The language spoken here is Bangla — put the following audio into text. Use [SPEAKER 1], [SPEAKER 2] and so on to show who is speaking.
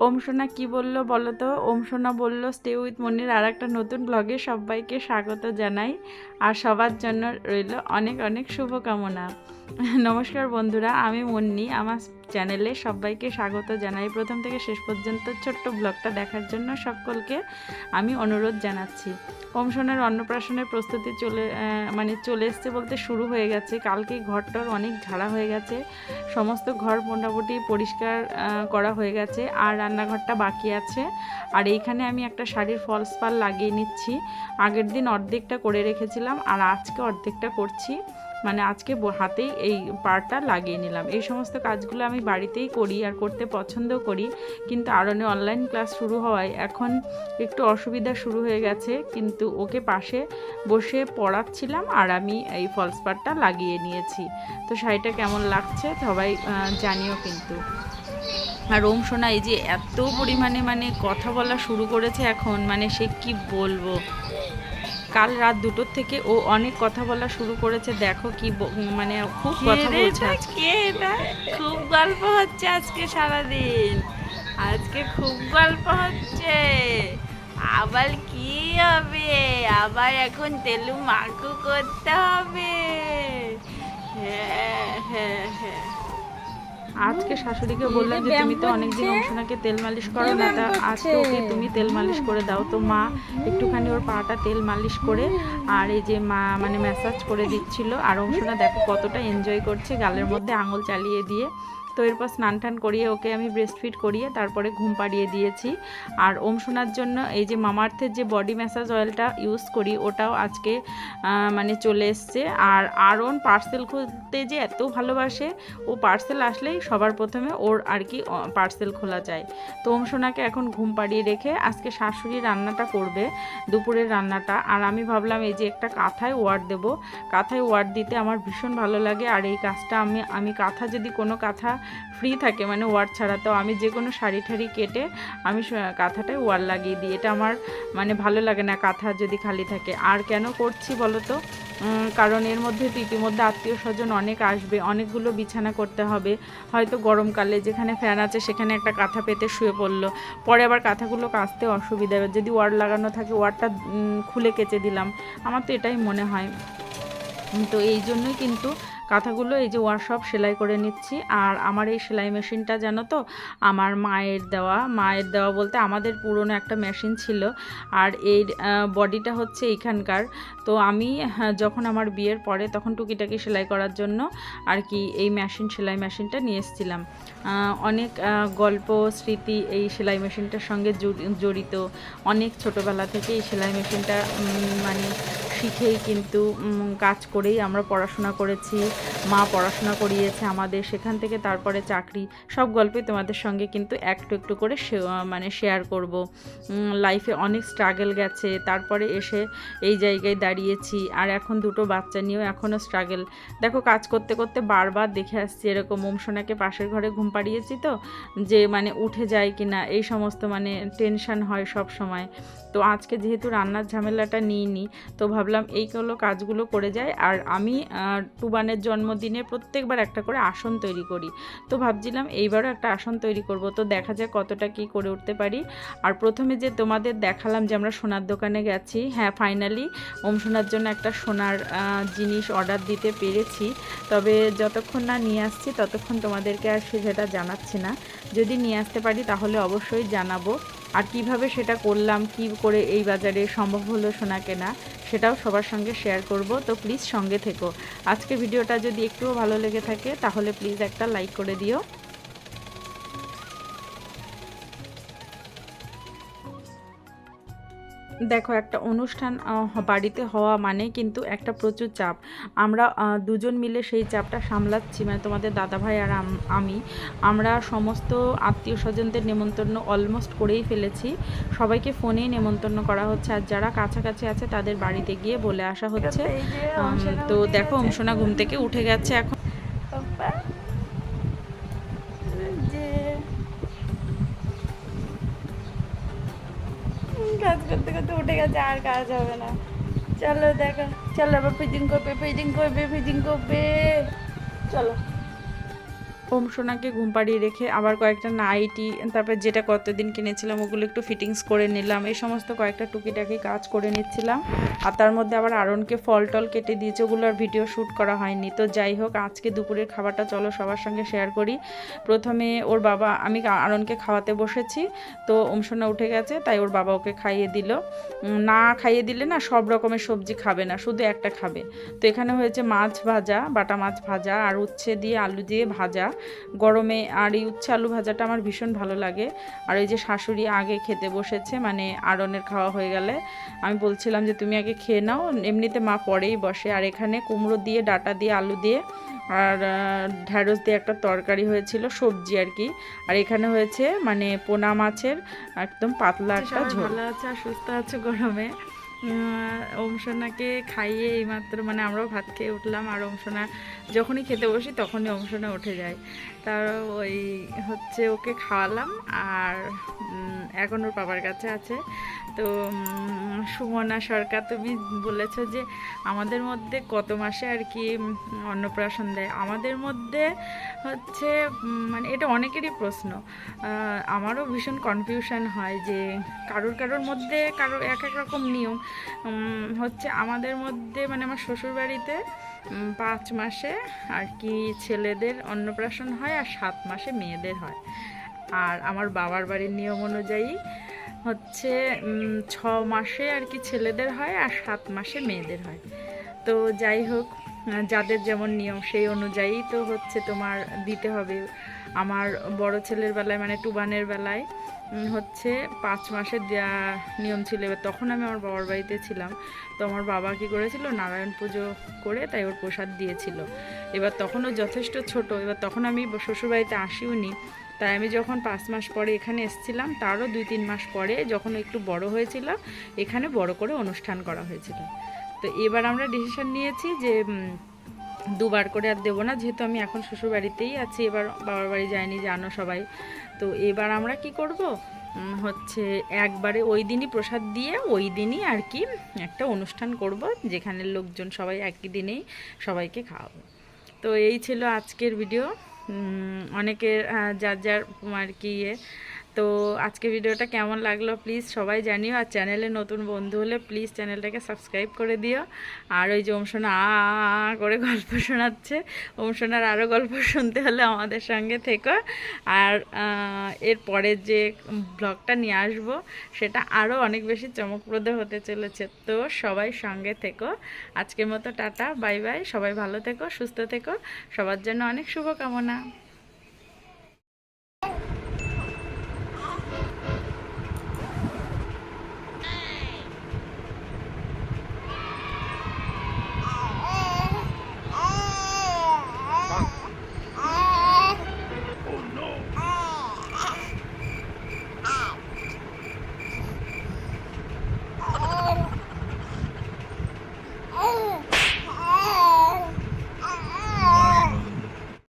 [SPEAKER 1] ওম সোনা কি বললো বলো তো? ওম সোনা বললো স্টে উইথ মনির আর একটা নতুন ব্লগে সবাইকে স্বাগত জানাই, আর সবার জন্য রইল অনেক অনেক শুভকামনা। নমস্কার বন্ধুরা, আমি মুন্নি। আমার চ্যানেলে সবাইকে স্বাগত জানাই। প্রথম থেকে শেষ পর্যন্ত ছোট্ট ব্লগটা দেখার জন্য সকলকে আমি অনুরোধ জানাচ্ছি। ওম সোনার অন্নপ্রাশনের প্রস্তুতি চলে এসছে বলতে শুরু হয়ে গেছে। কালকেই ঘরটার অনেক ঝাড়া হয়ে গেছে, সমস্ত ঘর মোটামুটি পরিষ্কার করা হয়ে গেছে, আর রান্নাঘরটা বাকি আছে। আর এইখানে আমি একটা শাড়ির ফলস পার লাগিয়ে নিচ্ছি। আগের দিন অর্ধেকটা করে রেখেছিলাম আর আজকে অর্ধেকটা করছি, মানে আজকে হাতেই এই পাড়টা লাগিয়ে নিলাম। এই সমস্ত কাজগুলো আমি বাড়িতেই করি আর করতে পছন্দও করি, কিন্তু আরনে অনলাইন ক্লাস শুরু হওয়ায় এখন একটু অসুবিধা শুরু হয়ে গেছে। কিন্তু ওকে পাশে বসে পড়াচ্ছিলাম আর আমি এই ফলস পাড়টা লাগিয়ে নিয়েছি। তো শাড়িটা কেমন লাগছে সবাই জানিও কিন্তু। আর ওম সোনা এই যে এত পরিমাণে কথা বলা শুরু করেছে এখন, মানে সে কি বলবো। কাল রাত 2টোর থেকে ও অনেক কথা বলা শুরু করেছে। দেখো কি মানে খুব কথা বলছে আজকে।
[SPEAKER 2] খুব গল্প হচ্ছে আজকে সারাদিন, আজকে খুব গল্প হচ্ছে। আবার কি হবে? আবার এখন তেলু মাখু করতে হবে। হ্যাঁ হ্যাঁ হ্যাঁ।
[SPEAKER 1] আজকে শাশুড়িকে বললাম যে তুমি তো অনেকদিন ওম সোনাকে তেল মালিশ করো না, তা আজকে ওকে তুমি তেল মালিশ করে দাও। তো মা একটুখানি ওর পাটা তেল মালিশ করে আর এই যে মা মানে ম্যাসাজ করে দিচ্ছিল। আর ওম সোনা দেখো কতটা এনজয় করছে, গালের মধ্যে আঙুল চালিয়ে দিয়ে। তো এরপর স্নান টান করিয়ে ওকে আমি ব্রেস্ট ফিড করিয়ে তারপরে ঘুম পাড়িয়ে দিয়েছি। আর ওম সোনার জন্য এই যে মামাআর্থের যে বডি ম্যাসাজ অয়েলটা ইউজ করি ওটাও আজকে মানে চলে এসছে। আর আরন পার্সেল খুলতে যে এত ভালোবাসে, ও পার্সেল আসলেই সবার প্রথমে ওর আর কি পার্সেল খোলা যায়। তো ওম সোনাকে এখন ঘুম পাড়িয়ে রেখে আজকে শাশুড়ি রান্নাটা করবে, দুপুরের রান্নাটা। আর আমি ভাবলাম এই যে একটা কাঁথায় ওয়ার দেবো। কাঁথায় ওয়ার দিতে আমার ভীষণ ভালো লাগে। আর এই কাজটা আমি কাঁথা যদি কোনো কাঁথা ফ্রি থাকে মানে ওয়ার ছাড়া, তো আমি যে কোনো শাড়ি ঠাড়ি কেটে আমি কাঁথাটায় ওয়ার লাগিয়ে দিই। এটা আমার মানে ভালো লাগে না কাঁথা যদি খালি থাকে। আর কেন করছি বলো তো? কারণ এর মধ্যে তো ইতিমধ্যে আত্মীয় স্বজন অনেক আসবে, অনেকগুলো বিছানা করতে হবে। হয়তো গরমকালে যেখানে ফ্যান আছে সেখানে একটা কাঁথা পেতে শুয়ে পড়লো, পরে আবার কাঁথাগুলো কাচতে অসুবিধা হবে। যদি ওয়ার লাগানো থাকে ওয়ারটা খুলে কেচে দিলাম, আমার তো এটাই মনে হয়। তো এই জন্যই কিন্তু কাঁথাগুলো এই যে ওয়ারশপ সেলাই করে নিচ্ছি। আর আমার এই সেলাই মেশিনটা জানো তো আমার মায়ের দেওয়া বলতে আমাদের পুরনো একটা মেশিন ছিল। আর এই বডিটা হচ্ছে এইখানকার। তো আমি যখন আমার বিয়ের পরে তখন টুকিটাকি সেলাই করার জন্য আর কি এই সেলাই মেশিনটা নিয়ে এসেছিলাম। অনেক গল্প স্মৃতি এই সেলাই মেশিনটার সঙ্গে জড়িত। অনেক ছোটোবেলা থেকে এই সেলাই মেশিনটা মানে শিখেই কিন্তু কাজ করেই আমরা পড়াশোনা করেছি, মা পড়াশোনা করিয়েছে আমাদের, সেখান থেকে তারপরে চাকরি, সব গল্পই তোমাদের সঙ্গে কিন্তু একটু একটু করে মানে শেয়ার করব। লাইফে অনেক স্ট্রাগল গেছে, তারপরে এসে এই জায়গায় দাঁড়িয়েছি। আর এখন 2টো বাচ্চা নিয়েও এখনও স্ট্রাগল। দেখো কাজ করতে করতে বারবার দেখে আসছি এরকম ওম সোনাকে পাশের ঘরে ঘুম পাড়িয়েছি তো যে মানে উঠে যায় কিনা এই সমস্ত মানে টেনশন হয় সব সময়। তো আজকে যেহেতু রান্নার ঝামেলাটা নিইনি, তো ভাবলাম এইগুলো কাজগুলো করে যায়। আর আমি টুবানের জন্মদিনে প্রত্যেকবার একটা করে আসন তৈরি করি, তো ভাবছিলাম এইবারও একটা আসন তৈরি করব। তো দেখা যাক কতটা কি করে উঠতে পারি। আর প্রথমে যে তোমাদের দেখালাম যে আমরা সোনার দোকানে গেছি, হ্যাঁ ফাইনালি ওম সোনার জন্য একটা সোনার জিনিস অর্ডার দিতে পেরেছি। তবে যতক্ষণ না নিয়ে আসছি ততক্ষণ তোমাদেরকে আর সেটা জানাচ্ছি না। যদি নিয়ে আসতে পারি তাহলে অবশ্যই জানাবো। আর কিভাবে সেটা করলাম, কি করে এই বাজারে সম্ভব হলো সোনা কেনা, সেটাও সবার সঙ্গে শেয়ার করব। তো প্লিজ সঙ্গে থেকো। আজকে ভিডিওটা যদি একটুও ভালো লেগে থাকে তাহলে প্লিজ একটা লাইক করে দিও। দেখো একটা অনুষ্ঠান বাড়িতে হওয়া মানে কিন্তু একটা প্রচুর চাপ। আমরা দুজন মিলে সেই চাপটা সামলাচ্ছি, মানে তোমাদের দাদাভাই আর আমরা সমস্ত আত্মীয় স্বজনদের নেমন্তন্ন অলমোস্ট করেই ফেলেছি। সবাইকে ফোনেই নেমন্তন্ন করা হচ্ছে, আর যারা কাছাকাছি আছে তাদের বাড়িতে গিয়ে বলে আসা হচ্ছে। তো দেখো ওম সোনা ঘুম থেকে উঠে গেছে এখন।
[SPEAKER 2] কাজ করতে করতে উঠে গেছে, আর কাজ হবে না। চলো দেখো, চলো আবার ফিজিং করবে চলো।
[SPEAKER 1] ওম সোনাকে ঘুম পাড়িয়ে রেখে আবার কয়েকটা নাইটি, তারপর যেটা কতদিন কিনেছিলাম ওগুলো একটু ফিটিংস করে নিলাম, এই সমস্ত কয়েকটা টুকিটাকি কাজ করে নিচ্ছিলাম। আর তার মধ্যে আবার আরনকে ফল টল কেটে দিয়েছে, ওগুলো আর ভিডিও শ্যুট করা হয়নি। তো যাই হোক, আজকে দুপুরের খাবারটা চলো সবার সঙ্গে শেয়ার করি। প্রথমে ওর বাবা, আমি আরনকে খাওয়াতে বসেছি, তো ওম সোনা উঠে গেছে, তাই ওর বাবা ওকে খাইয়ে দিল। না খাইয়ে দিলে না সব রকমের সবজি খাবে না, শুধু একটা খাবে। তো এখানে হয়েছে মাছ ভাজা, বাটা মাছ ভাজা, আর উচ্ছে দিয়ে আলু দিয়ে ভাজা গরমে। আর এই উচ্ছে আলু ভাজাটা আমার ভীষণ ভালো লাগে। আর এই যে শাশুড়ি আগে খেতে বসেছে, মানে আরনের খাওয়া হয়ে গেলে আমি বলছিলাম যে তুমি আগে খেয়ে নাও, এমনিতে মা পরেই বসে। আর এখানে কুমড়ো দিয়ে, ডাঁটা দিয়ে, আলু দিয়ে আর ঢ্যাঁড়স দিয়ে একটা তরকারি হয়েছিল, সবজি আর কি। আর এখানে হয়েছে মানে পোনা মাছের একদম পাতলা একটা ঝোল। ভালো আছে আর সুস্থ আছে গরমে। ওম সোনাকে খাইয়ে এইমাত্র মানে আমরাও ভাত খেয়ে উঠলাম। আর ওম সোনা যখনই খেতে বসি তখনই ওম সোনা উঠে যায়। তার ওই হচ্ছে ওকে খাওয়ালাম, আর এখন ওর বাবার কাছে আছে। তো সুমনা সরকার, তুমি বলেছ যে আমাদের মধ্যে কত মাসে আর কি অন্নপ্রাশন দেয়। আমাদের মধ্যে হচ্ছে মানে এটা অনেকেরই প্রশ্ন, আমারও ভীষণ কনফিউশন হয় যে কারোর মধ্যে কারোর এক এক রকম নিয়ম। হচ্ছে আমাদের মধ্যে মানে আমার শ্বশুরবাড়িতে 5 মাসে আর কি ছেলেদের অন্নপ্রাশন হয়, আর 7 মাসে মেয়েদের হয়। আর আমার বাবার বাড়ির নিয়ম অনুযায়ী হচ্ছে 6 মাসে আর কি ছেলেদের হয়, আর 7 মাসে মেয়েদের হয়। তো যাই হোক, যাদের যেমন নিয়ম সেই অনুযায়ী তো হচ্ছে তোমার দিতে হবে। আমার বড় ছেলের বেলায় মানে টুবানের বেলায় হচ্ছে 5 মাসের দেওয়া নিয়ম ছিল। এবার তখন আমি আমার বাবার বাড়িতে ছিলাম, তো আমার বাবা কী করেছিল, নারায়ণ পুজো করে তাই ওর প্রসাদ দিয়েছিল। এবার তখনও যথেষ্ট ছোট, এবার তখন আমি শ্বশুরবাড়িতে আসিও নি। তাই আমি যখন 5 মাস পরে এখানে এসেছিলাম, তারও 2-3 মাস পরে যখন একটু বড় হয়েছিল, এখানে বড় করে অনুষ্ঠান করা হয়েছিল। তো এবার আমরা ডিসিশন নিয়েছি যে 2 বার করে আর দেবো না, যেহেতু আমি এখন শ্বশুরবাড়িতেই আছি, এবার বাবার বাড়ি যাইনি, জানো সবাই। তো এবার আমরা কি করব, হচ্ছে একবারে ওই দিনই প্রসাদ দিয়ে ওই দিনই আর কি একটা অনুষ্ঠান করব, যেখানে লোকজন সবাই একই দিনেই সবাইকে খাওয়াবো। তো এই ছিল আজকের ভিডিও। অনেকের যার যার আর কি তো আজকে ভিডিওটা কেমন লাগলো প্লিজ সবাই জানিও। আর চ্যানেলে নতুন বন্ধু হলে প্লিজ চ্যানেলটাকে সাবস্ক্রাইব করে দিও। আর ওই যে ওম সোনা করে গল্প শোনাচ্ছে, ওম সোনার আরও গল্প শুনতে হলে আমাদের সঙ্গে থেকো। আর এর পরের যে ব্লগটা নিয়ে আসবো সেটা আরও অনেক বেশি চমকপ্রদ হতে চলেছে। তো সবাই সঙ্গে থেকো। আজকের মতো টাটা, বাই বাই। সবাই ভালো থেকো, সুস্থ থেকো, সবার জন্য অনেক শুভকামনা।